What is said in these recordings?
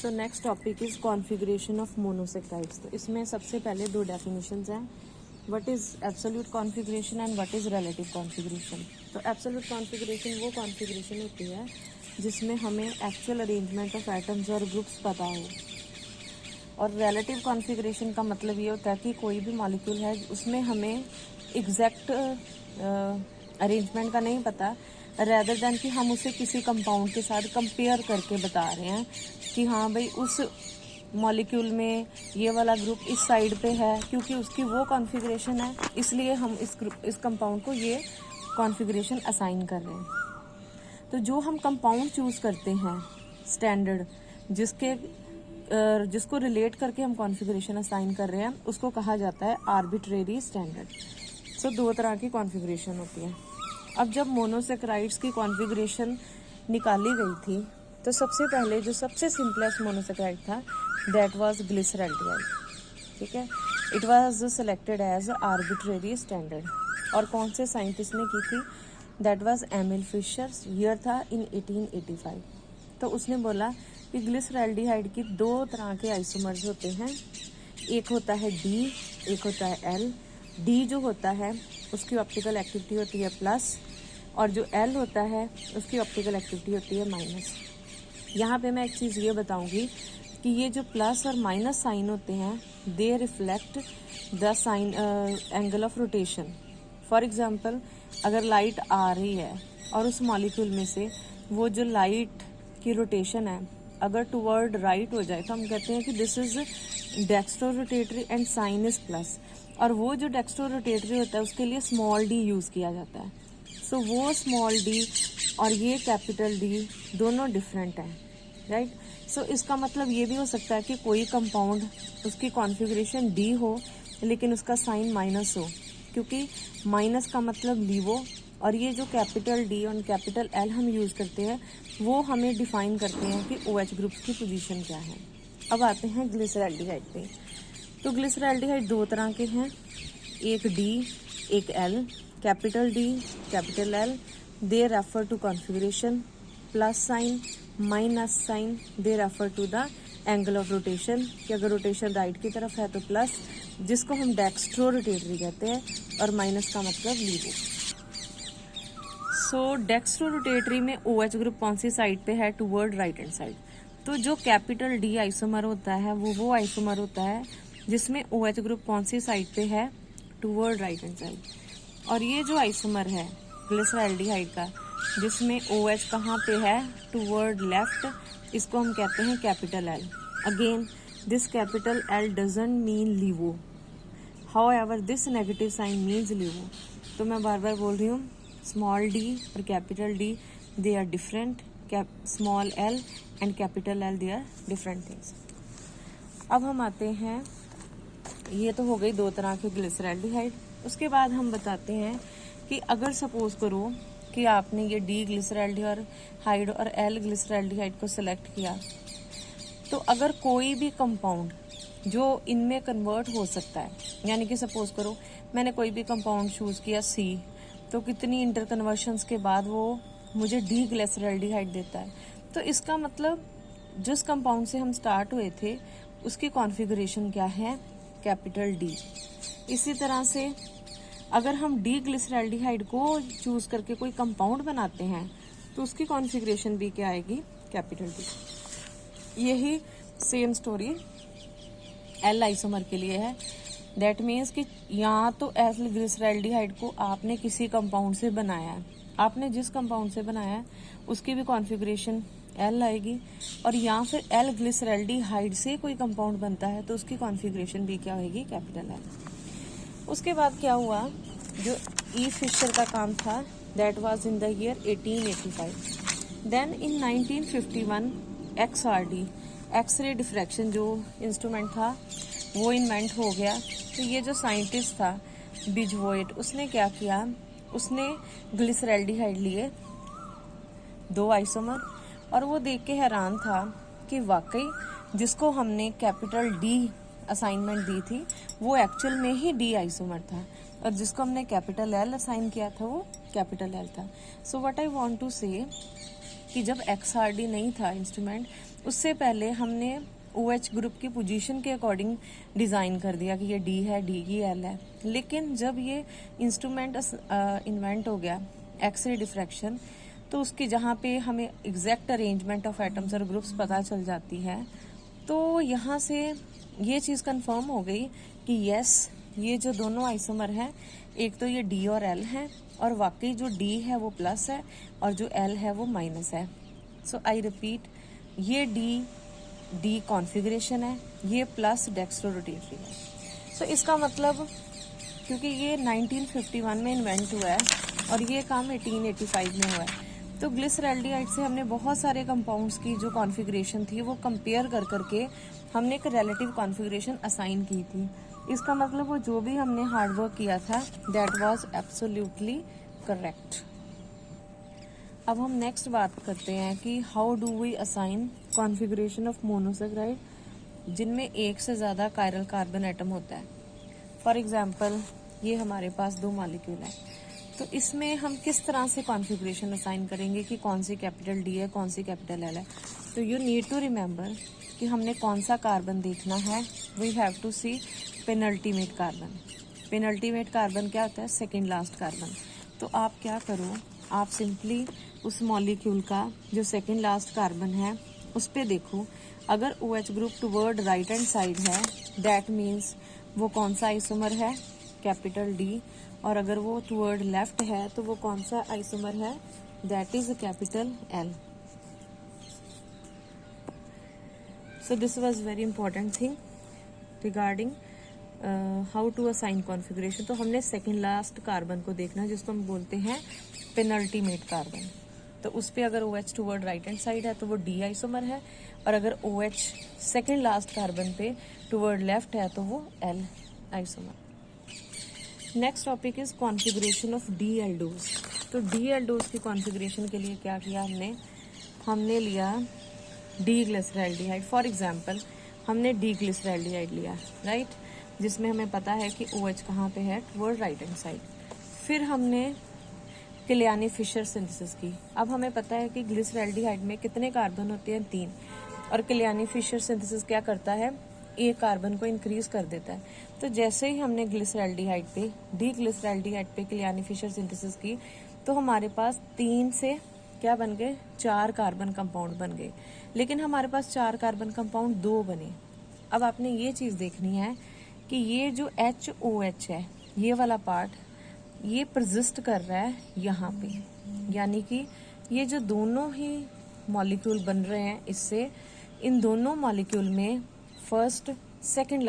So next topic is configuration of monosaccharides. तो इसमें सबसे पहले दो डेफिनेशंस हैं, what is absolute configuration and what is relative configuration. तो एब्सोल्यूट कॉन्फ़िगरेशन वो कॉन्फ़िगरेशन होती है जिसमें हमें एक्चुअल अरेंजमेंट ऑफ एटम्स और ग्रुप्स पता हो, और रिलेटिव कॉन्फ़िगरेशन का मतलब ये होता है कि कोई भी मॉलिक्यूल है उसमें हमें एग्जैक्ट अरेंजमेंट का नहीं पता, रेदर देन कि हम उसे किसी कंपाउंड के साथ कंपेयर करके बता रहे हैं कि हाँ भाई उस मॉलिक्यूल में ये वाला ग्रुप इस साइड पे है क्योंकि उसकी वो कॉन्फ़िगरेशन है, इसलिए हम इस कंपाउंड को ये कॉन्फ़िगरेशन असाइन कर रहे हैं। तो जो हम कंपाउंड चूज़ करते हैं स्टैंडर्ड, जिसको रिलेट करके हम कॉन्फ़िगरेशन असाइन कर रहे हैं, उसको कहा जाता है आर्बिट्रेरी स्टैंडर्ड। सो दो तरह की कॉन्फ़िगरेशन होती है। अब जब मोनोसेक्राइड्स की कॉन्फ़िगरेशन निकाली गई थी तो सबसे पहले जो सबसे सिंपलेस्ट मोनोसेक्राइड था दैट वाज ग्लिसरॉल्डिहाइड, ठीक है। It was selected as arbitrary standard. और कौन से साइंटिस्ट ने की थी? That was Emil Fischer. Year था इन 1885। तो उसने बोला कि ग्लिसरॉल्डिहाइड की दो तरह के आइसोमर्स होते हैं, एक होता है डी, एक होता है एल। डी जो होता है उसकी ऑप्टिकल एक्टिविटी होती है प्लस, और जो एल होता है उसकी ऑप्टिकल एक्टिविटी होती है माइनस। यहाँ पे मैं एक चीज़ ये बताऊंगी कि ये जो प्लस और माइनस साइन होते हैं दे reflect the sign angle of rotation. For example, अगर लाइट आ रही है और उस मॉलिक्यूल में से वो जो लाइट की रोटेशन है अगर टुवर्ड राइट हो जाए तो हम कहते हैं कि this is dextro rotatory and sine is plus. और वो जो डेक्स्ट्रो रोटेटरी होता है उसके लिए स्मॉल डी यूज़ किया जाता है। सो वो स्मॉल डी और ये कैपिटल डी दोनों डिफरेंट हैं, राइट। सो इसका मतलब ये भी हो सकता है कि कोई कंपाउंड उसकी कॉन्फ़िगरेशन डी हो लेकिन उसका साइन माइनस हो, क्योंकि माइनस का मतलब लीवो, और ये जो कैपिटल डी और कैपिटल एल हम यूज़ करते हैं वो हमें डिफाइन करते हैं कि OH ग्रुप्स की पोजीशन क्या है। अब आते हैं ग्लिसरॉल्डिहाइड पे। तो ग्लिसरॉल्डिहाइड दो तरह के हैं, एक डी एक L. Capital D capital L they refer to configuration, plus sign minus sign they refer to the angle of rotation, कि अगर रोटेशन राइट की तरफ है तो प्लस, जिसको हम डेक्स्ट्रो रोटेटरी कहते हैं, और माइनस का मतलब लीवो। सो डेक्स्ट्रो रोटेटरी में OH ग्रुप कौन सी साइड पे है? Toward right hand side. तो जो कैपिटल डी आइसोमर होता है वो आइसोमर होता है जिसमें OH ग्रुप कौन सी साइड पे है? Toward right hand side. और ये जो आइसोमर है ग्लिसरॉल्डिहाइड का जिसमें OH कहाँ पे है? टूवर्ड लेफ्ट, इसको हम कहते हैं capital L. Again this capital L doesn't mean laevo, however this negative sign means laevo. तो मैं बार बार बोल रही हूँ, स्मॉल डी और capital D they are different, small L and capital L they are different things. अब हम आते हैं, ये तो हो गई दो तरह के ग्लिसरॉल्डिहाइड। उसके बाद हम बताते हैं कि अगर सपोज करो कि आपने ये डी ग्लिसरॉल्डिहाइड और एल ग्लिसरॉल्डिहाइड को सिलेक्ट किया, तो अगर कोई भी कंपाउंड जो इनमें कन्वर्ट हो सकता है, यानी कि सपोज करो मैंने कोई भी कंपाउंड चूज किया सी, तो कितनी इंटर कन्वर्शंस के बाद वो मुझे डी ग्लिसरॉल्डिहाइड देता है। तो इसका मतलब जिस कंपाउंड से हम स्टार्ट हुए थे उसकी कॉन्फ़िगरेशन क्या है? Capital D. इसी तरह से अगर हम डी ग्लिसरॉल्डिहाइड को चूज करके कोई कंपाउंड बनाते हैं तो उसकी कॉन्फ़िगरेशन भी क्या आएगी? Capital D. यही सेम स्टोरी एल आइसोमर के लिए है। दैट मीन्स कि यहाँ तो एल ग्लिसरॉल्डिहाइड को आपने किसी कंपाउंड से बनाया है, आपने जिस कंपाउंड से बनाया है उसकी भी कॉन्फ़िगरेशन एल आएगी, और यहाँ फिर एल ग्लिसरॉल्डिहाइड से कोई कंपाउंड बनता है तो उसकी कॉन्फ़िगरेशन भी क्या होगी? Capital L. उसके बाद क्या हुआ, जो ई फिशर का काम था that was in the year 1885। Then in 1951 XRD X ray diffraction जो इंस्ट्रूमेंट था वो इन्वेंट हो गया। तो ये जो साइंटिस्ट था बिजवॉइट, उसने क्या किया, उसने ग्लिसरॉल्डिहाइड लिए दो आइसोमर, और वो देख के हैरान था कि वाकई जिसको हमने कैपिटल डी असाइनमेंट दी थी वो एक्चुअल में ही डी आइसोमर था, और जिसको हमने कैपिटल एल असाइन किया था वो कैपिटल एल था। So what I want to say कि जब XRD नहीं था इंस्ट्रूमेंट, उससे पहले हमने OH ग्रुप की पोजीशन के अकॉर्डिंग डिज़ाइन कर दिया कि ये D है, D की L है। लेकिन जब ये इंस्ट्रूमेंट इन्वेंट हो गया एक्सरे डिफ्रैक्शन, तो उसकी जहाँ पे हमें एग्जैक्ट अरेंजमेंट ऑफ एटम्स और ग्रुप्स पता चल जाती है, तो यहाँ से ये चीज़ कंफर्म हो गई कि यस, ये जो दोनों आइसोमर हैं, एक तो ये D और L हैं, और वाकई जो D है वो प्लस है और जो L है वो माइनस है। सो आई रिपीट, ये D कॉन्फ़िगरेशन है, ये प्लस डेक्स्ट्रोरोटेटरी है। सो इसका मतलब, क्योंकि ये 1951 में इन्वेंट हुआ है और ये काम 1885 में हुआ है, तो ग्लिसरैल्डिहाइड से हमने बहुत सारे कंपाउंड्स की जो कॉन्फ़िगरेशन थी वो कंपेयर कर करके हमने एक रिलेटिव कॉन्फ़िगरेशन असाइन की थी। इसका मतलब वो जो भी हमने हार्डवर्क किया था दैट वाज एब्सोल्युटली करेक्ट। अब हम नेक्स्ट बात करते हैं कि how do we assign configuration of monosaccharide जिनमें एक से ज़्यादा कायरल कार्बन एटम होता है। फॉर एग्जाम्पल, ये हमारे पास 2 मॉलिक्यूल है, तो इसमें हम किस तरह से कॉन्फ़िगरेशन असाइन करेंगे कि कौन सी कैपिटल D है, कौन सी कैपिटल L है। तो यू नीड टू रिमेंबर कि हमने कौन सा कार्बन देखना है। We have to see penultimate carbon. Penultimate carbon क्या होता है? Second last carbon. तो आप क्या करो, आप सिंपली उस मॉलिक्यूल का जो सेकेंड लास्ट कार्बन है उस पर देखो, अगर OH group toward right hand side है दैट मीन्स वो कौन सा आइसोमर है? Capital D। और अगर वो टुवर्ड लेफ्ट है तो वो कौन सा आइसोमर है? That is capital L। So this was very important thing regarding how to assign configuration. तो हमने सेकेंड लास्ट कार्बन को देखना है जिसको हम बोलते हैं पेनल्टीमेट कार्बन। तो उस पर अगर OH toward right hand side है तो वो D आइसोमर है, और अगर OH सेकेंड लास्ट कार्बन पे टुवर्ड लेफ्ट है तो वो L isomer. Next topic is configuration of D aldose. तो D एल्डोज की कॉन्फ़िगरेशन के लिए क्या किया हमने लिया D ग्लिसरैल्डिहाइड। फॉर एग्जांपल, हमने D ग्लिसरैल्डिहाइड लिया, राइट, जिसमें हमें पता है कि OH कहाँ पे है? Toward right hand side. फिर हमने किलियानी फिशर सिंथेसिस की। अब हमें पता है कि ग्लिसरैल्डिहाइड में कितने कार्बन होते हैं? 3। और किलियानी फिशर सिंथेसिस क्या करता है? एक कार्बन को इंक्रीज कर देता है। तो जैसे ही हमने ग्लिसरैल्डिहाइड पे, D ग्लिसरैल्डिहाइड पे किलियानी फिशर सिंथेसिस की, तो हमारे पास 3 से क्या बन गए? 4 कार्बन कंपाउंड बन गए। लेकिन हमारे पास 4 कार्बन कंपाउंड 2 बने। अब आपने ये चीज़ देखनी है कि ये जो HOH है, ये वाला पार्ट, ये परसिस्ट कर रहा है यहाँ पे, यानी कि ये जो दोनों ही मॉलिक्यूल बन रहे हैं इससे, इन दोनों मॉलिक्यूल में फर्स्ट सेकेंड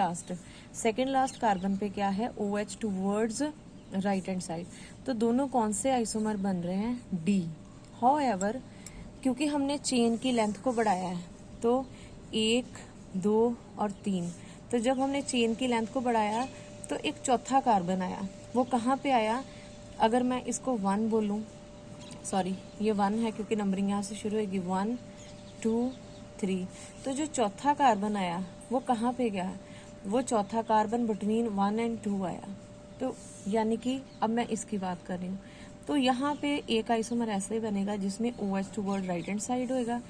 लास्ट कार्बन पे क्या है? OH towards right hand side. तो दोनों कौन से आइसोमर बन रहे हैं? D। हाउएवर, क्योंकि हमने चेन की लेंथ को बढ़ाया है, तो 1, 2 और 3, तो जब हमने चेन की लेंथ को बढ़ाया तो एक चौथा कार्बन आया। वो कहाँ पे आया? अगर मैं इसको 1 बोलूँ, सॉरी ये 1 है क्योंकि नंबरिंग यहाँ से शुरू होगी, 1, 2, 3, तो जो चौथा कार्बन आया वो कहाँ पे गया? वो चौथा कार्बन बिटवीन 1 और 2 आया। तो यानी कि अब मैं इसकी बात कर रही हूँ, तो यहाँ पे एक आइसोमर ऐसा ही बनेगा जिसमें OH toward right hand side होएगा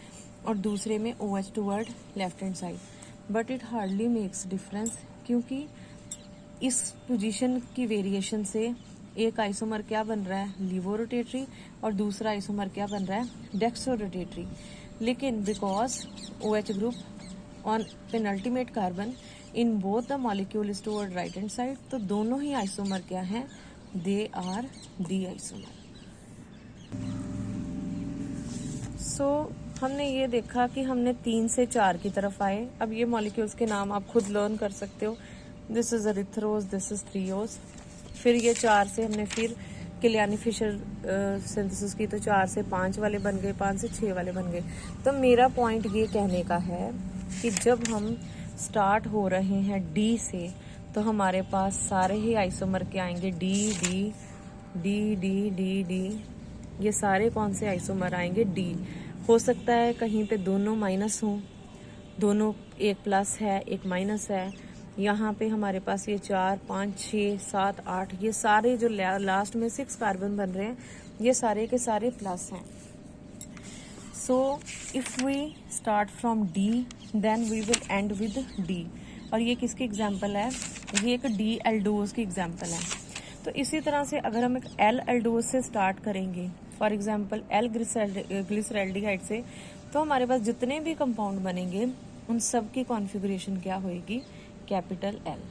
और दूसरे में OH toward left hand side. But it hardly makes difference, क्योंकि इस पोजीशन की वेरिएशन से एक आइसोमर क्या बन रहा है? लीवोरोटेटरी, और दूसरा आइसोमर क्या बन रहा है? डेक्सोरोटेटरी। लेकिन because OH group on penultimate carbon in both the molecule is toward right hand side, तो दोनों ही आइसोमर क्या हैं? They are D isomer. So हमने ये देखा कि हमने 3 से 4 की तरफ आए। अब ये मॉलिक्यूल्स के नाम आप खुद लर्न कर सकते हो। This is erythrose, this is threose. फिर ये 4 से हमने फिर किलियानी फिशर सिंथेसिस की, तो 4 से 5 वाले बन गए, 5 से 6 वाले बन गए। तो मेरा पॉइंट ये कहने का है कि जब हम स्टार्ट हो रहे हैं D से, तो हमारे पास सारे ही आइसोमर के आएंगे D, D, D, D, D, D। ये सारे कौन से आइसोमर आएंगे? D। हो सकता है कहीं पे दोनों माइनस हों, दोनों, एक प्लस है एक माइनस है। यहाँ पे हमारे पास ये 4, 5, 6, 7, 8, ये सारे जो लास्ट में 6 कार्बन बन रहे हैं ये सारे के सारे प्लस हैं। So if we start from D then we will end with D. और ये किसकी एग्जाम्पल है, ये एक डी एल्डोज की एग्जाम्पल है। तो इसी तरह से अगर हम एक एल एल्डोज से स्टार्ट करेंगे, फॉर एग्जाम्पल एल ग्लिसरैल्डिहाइड से, तो हमारे पास जितने भी कंपाउंड बनेंगे उन सब की कॉन्फ़िगरेशन क्या होएगी, कैपिटल एल।